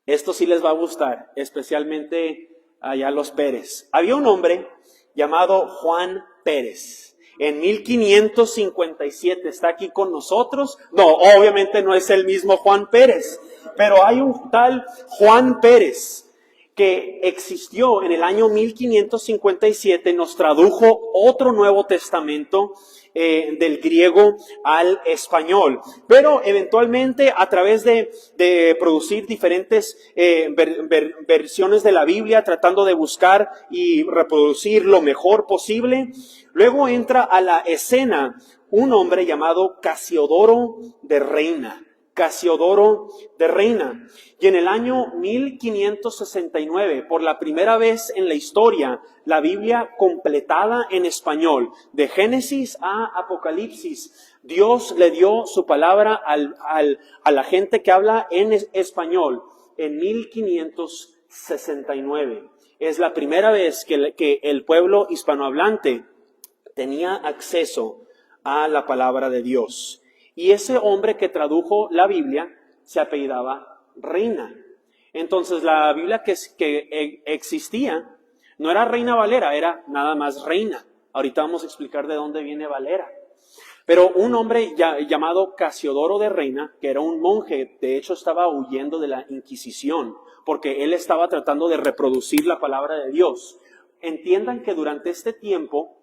esto sí les va a gustar, especialmente allá los Pérez. Había un hombre llamado Juan Pérez. En 1557 está aquí con nosotros. No, obviamente no es el mismo Juan Pérez, pero hay un tal Juan Pérez que existió en el año 1557, nos tradujo otro Nuevo Testamento del griego al español. Pero eventualmente, a través de producir diferentes versiones de la Biblia, tratando de buscar y reproducir lo mejor posible, luego entra a la escena un hombre llamado Casiodoro de Reina. Casiodoro de Reina. Y en el año 1569, por la primera vez en la historia, la Biblia completada en español, de Génesis a Apocalipsis, Dios le dio su palabra a la gente que habla en español en 1569. Es la primera vez que el pueblo hispanohablante tenía acceso a la palabra de Dios. Y ese hombre que tradujo la Biblia se apellidaba Reina. Entonces la Biblia que existía no era Reina Valera, era nada más Reina. Ahorita vamos a explicar de dónde viene Valera. Pero un hombre llamado Casiodoro de Reina, que era un monje, de hecho estaba huyendo de la Inquisición, porque él estaba tratando de reproducir la palabra de Dios. Entiendan que durante este tiempo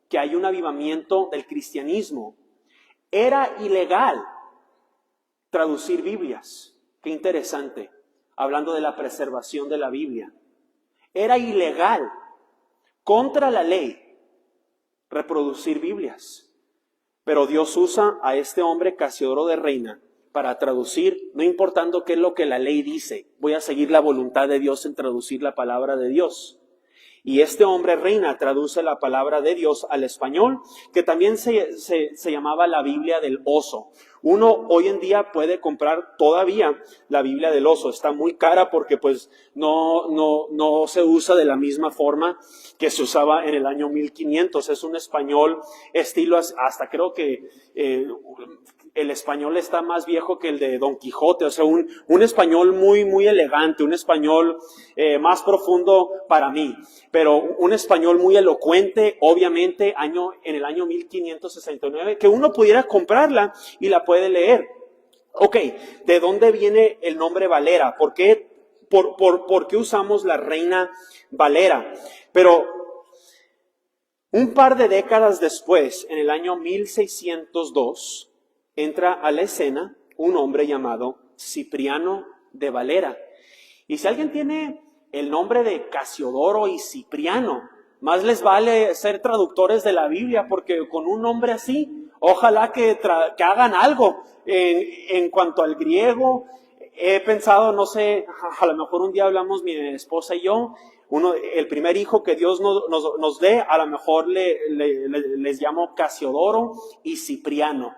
que hay un avivamiento del cristianismo, era ilegal traducir Biblias. Qué interesante, hablando de la preservación de la Biblia. Era ilegal, contra la ley, reproducir Biblias. Pero Dios usa a este hombre Casiodoro de Reina para traducir, no importando qué es lo que la ley dice. Voy a seguir la voluntad de Dios en traducir la palabra de Dios. Y este hombre Reina traduce la palabra de Dios al español, que también se llamaba la Biblia del Oso. Uno hoy en día puede comprar todavía la Biblia del Oso. Está muy cara porque pues no se usa de la misma forma que se usaba en el año 1500. Es un español estilo, hasta creo que el español está más viejo que el de Don Quijote. O sea, un español muy, muy elegante, un español más profundo para mí. Pero un español muy elocuente, obviamente, en el año 1569, que uno pudiera comprarla y la puede leer. Ok, ¿de dónde viene el nombre Valera? ¿Por qué usamos la Reina Valera? Pero un par de décadas después, en el año 1602, entra a la escena un hombre llamado Cipriano de Valera. Y si alguien tiene el nombre de Casiodoro y Cipriano, más les vale ser traductores de la Biblia, porque con un nombre así, ojalá que hagan algo en cuanto al griego. He pensado, no sé, a lo mejor un día hablamos mi esposa y yo, el primer hijo que Dios nos dé, a lo mejor les llamo Casiodoro y Cipriano.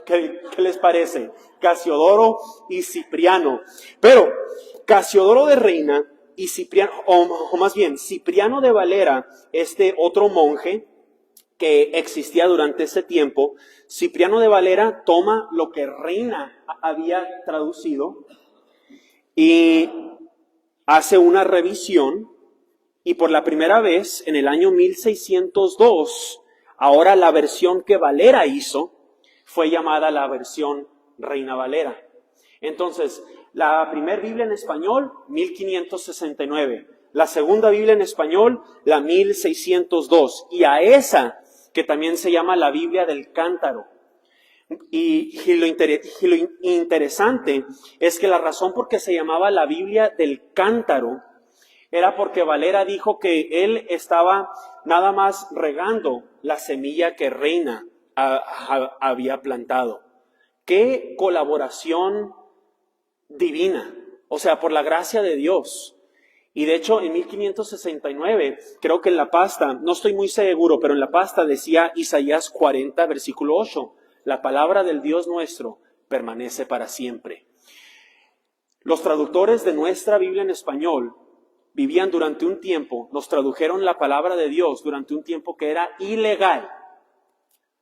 ¿Qué les parece? Casiodoro y Cipriano. Pero Casiodoro de Reina y Cipriano, o más bien, Cipriano de Valera, este otro monje que existía durante ese tiempo, Cipriano de Valera toma lo que Reina había traducido y hace una revisión, y por la primera vez en el año 1602, ahora la versión que Valera hizo fue llamada la versión Reina Valera. Entonces, la primera Biblia en español, 1569. La segunda Biblia en español, la 1602. Y a esa, que también se llama la Biblia del Cántaro. Y lo interesante es que la razón por que se llamaba la Biblia del Cántaro era porque Valera dijo que él estaba nada más regando la semilla que Reina había plantado. ¡Qué colaboración divina! O sea, por la gracia de Dios. Y de hecho, en 1569, creo que en la pasta, no estoy muy seguro, pero en la pasta decía Isaías 40, versículo 8. La palabra del Dios nuestro permanece para siempre. Los traductores de nuestra Biblia en español vivían durante un tiempo, nos tradujeron la palabra de Dios durante un tiempo que era ilegal.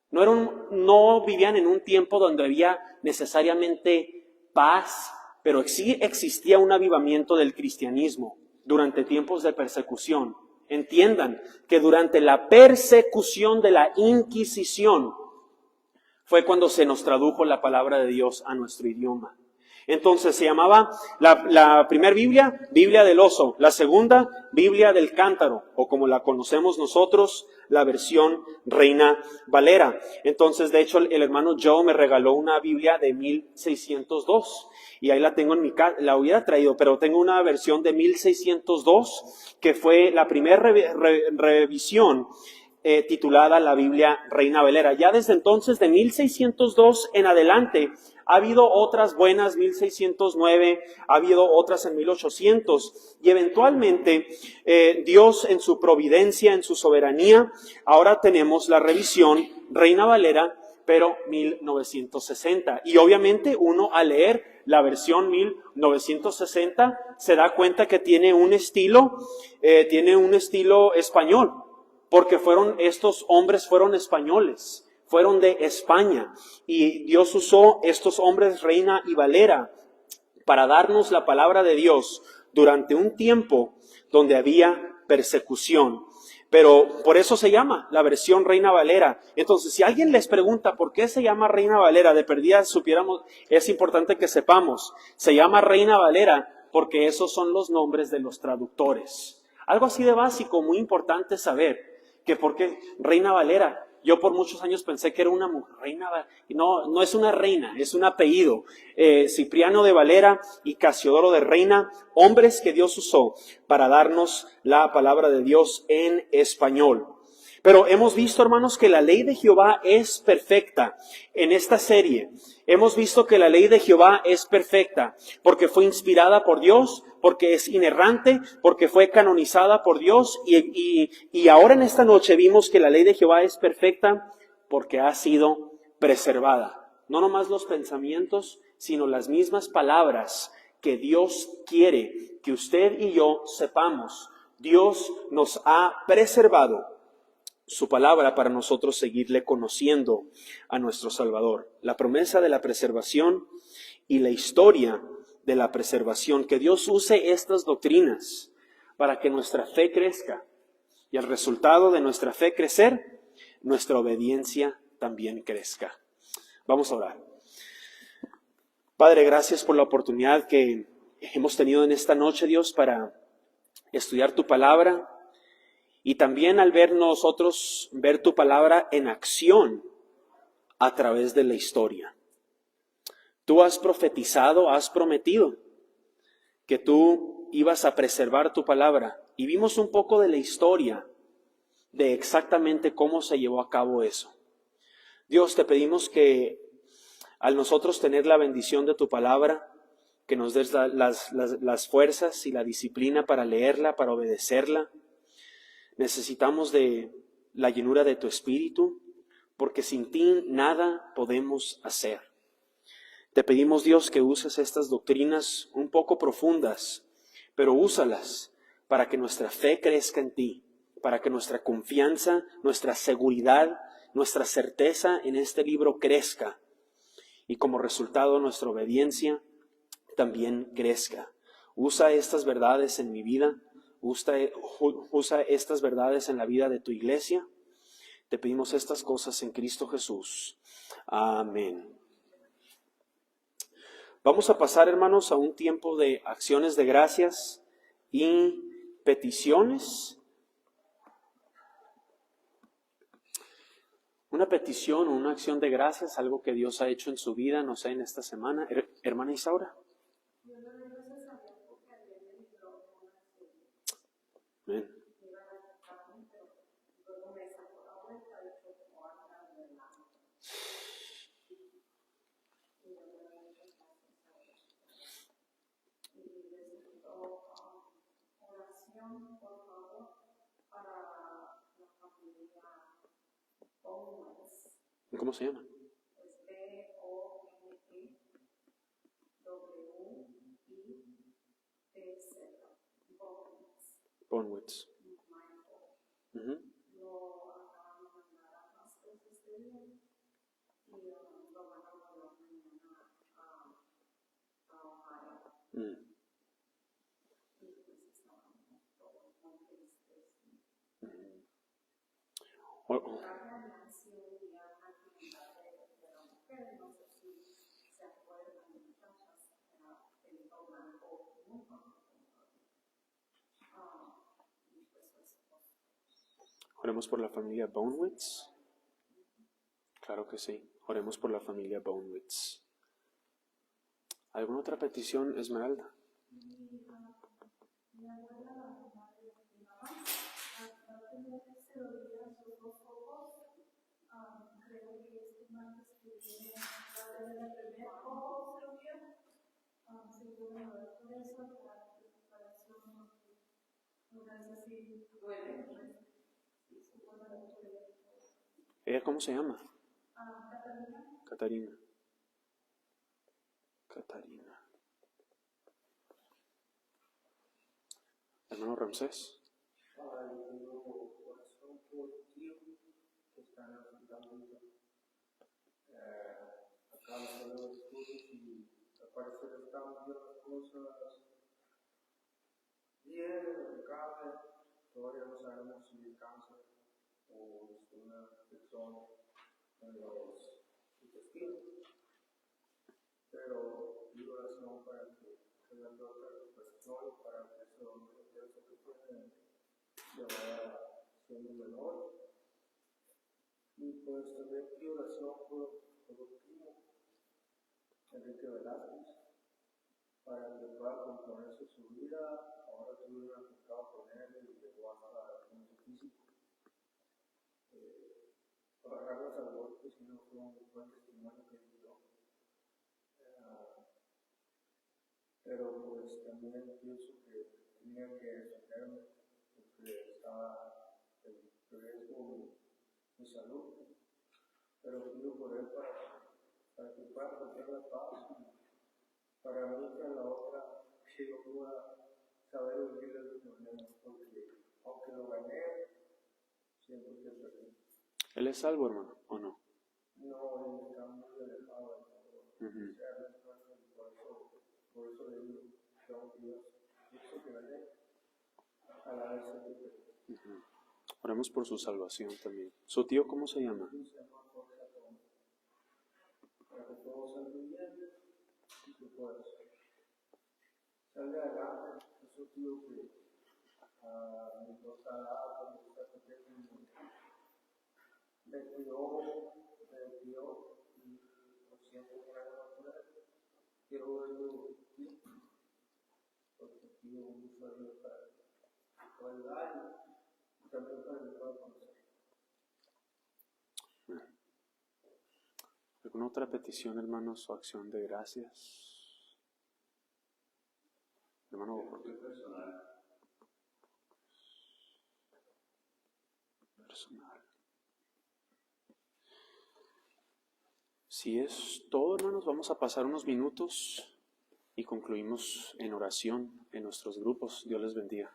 No vivían en un tiempo donde había necesariamente paz, pero sí existía un avivamiento del cristianismo durante tiempos de persecución. Entiendan que durante la persecución de la Inquisición fue cuando se nos tradujo la palabra de Dios a nuestro idioma. Entonces se llamaba la primera Biblia, Biblia del Oso. La segunda, Biblia del Cántaro, o como la conocemos nosotros, la versión Reina Valera. Entonces, de hecho, el hermano Joe me regaló una Biblia de 1602. Y ahí la tengo en mi casa, la hubiera traído, pero tengo una versión de 1602, que fue la primera revisión titulada la Biblia Reina Valera. Ya desde entonces, de 1602 en adelante, ha habido otras buenas, 1609, ha habido otras en 1800, y eventualmente Dios en su providencia, en su soberanía, ahora tenemos la revisión Reina Valera, pero 1960. Y obviamente uno al leer la versión 1960 se da cuenta que tiene un estilo español, porque estos hombres fueron españoles. Fueron de España, y Dios usó estos hombres Reina y Valera para darnos la palabra de Dios durante un tiempo donde había persecución. Pero por eso se llama la versión Reina Valera. Entonces, si alguien les pregunta por qué se llama Reina Valera, de perdida supiéramos, es importante que sepamos. Se llama Reina Valera porque esos son los nombres de los traductores. Algo así de básico, muy importante saber, que por qué Reina Valera. Yo por muchos años pensé que era una mujer, no es una reina, es un apellido. Cipriano de Valera y Casiodoro de Reina, hombres que Dios usó para darnos la palabra de Dios en español. Pero hemos visto, hermanos, que la ley de Jehová es perfecta. En esta serie hemos visto que la ley de Jehová es perfecta porque fue inspirada por Dios, porque es inerrante, porque fue canonizada por Dios, y ahora en esta noche vimos que la ley de Jehová es perfecta porque ha sido preservada. No nomás los pensamientos, sino las mismas palabras que Dios quiere que usted y yo sepamos. Dios nos ha preservado su palabra para nosotros seguirle conociendo a nuestro Salvador. La promesa de la preservación y la historia de la preservación. Que Dios use estas doctrinas para que nuestra fe crezca. Y el resultado de nuestra fe crecer, nuestra obediencia también crezca. Vamos a orar. Padre, gracias por la oportunidad que hemos tenido en esta noche, Dios, para estudiar tu palabra. Y también al ver tu palabra en acción a través de la historia. Tú has profetizado, has prometido que tú ibas a preservar tu palabra. Y vimos un poco de la historia de exactamente cómo se llevó a cabo eso. Dios, te pedimos que al nosotros tener la bendición de tu palabra, que nos des las fuerzas y la disciplina para leerla, para obedecerla. Necesitamos de la llenura de tu Espíritu, porque sin ti nada podemos hacer. Te pedimos, Dios, que uses estas doctrinas un poco profundas pero úsalas para que nuestra fe crezca en ti, para que nuestra confianza, nuestra seguridad, nuestra certeza en este libro crezca y como resultado nuestra obediencia también crezca. Usa estas verdades en mi vida, usa estas verdades en la vida de tu iglesia. Te pedimos estas cosas en Cristo Jesús. Amén. Vamos a pasar, hermanos, a un tiempo de acciones de gracias y peticiones. Una petición o una acción de gracias, algo que Dios ha hecho en su vida, no sé, en esta semana. Hermana Isaura. Amén. ¿Cómo se llama? Bonwitz. Oremos por la familia Bonewitz. Claro que sí. Oremos por la familia Bonewitz. ¿Alguna otra petición, Esmeralda? ¿Ella cómo se llama? Catarina. Catarina. Hermano Ramsés. Todavía no sabemos si es cáncer o es una infección en los intestinos, pero pido oración para que tenga toda la recuperación, para que ese dolor intenso que tiene se vaya siendo menor. Y pues también pido oración por el primo Enrique Velázquez, para que pueda componerse su vida. Ahora tuve un atentado con él y llegó hasta un físico. Para agarrarlas al golpe, si no fue un buen testimonio que dio. Pero pues también pienso que tenía que defenderme, porque estaba en riesgo mi salud. Pero pido por él para que pueda encontrar la paz. Para mí, que la otra, que yo pueda saber vivir el problema, porque aunque lo gané, siento que perdí. ¿Él es salvo, hermano, o no? No, él está muy alejado. Por eso le digo, tengo que Dios, eso que gané, a la vez que perdí. Oremos por su salvación también. ¿Su tío cómo se llama? Para que todo salga bien y que puedas salga adelante. Eso tío que mi esposa cuando está pequeño me cuidó y lo siento por la locura. Quiero verlo bien, porque pido mucho a Dios para que pueda ayudar y también para que pueda conocer. ¿Alguna otra petición, hermanos, o acción de gracias? Hermano, personal. Si es todo, hermanos, vamos a pasar unos minutos Y concluimos en oración en nuestros grupos. Dios les bendiga.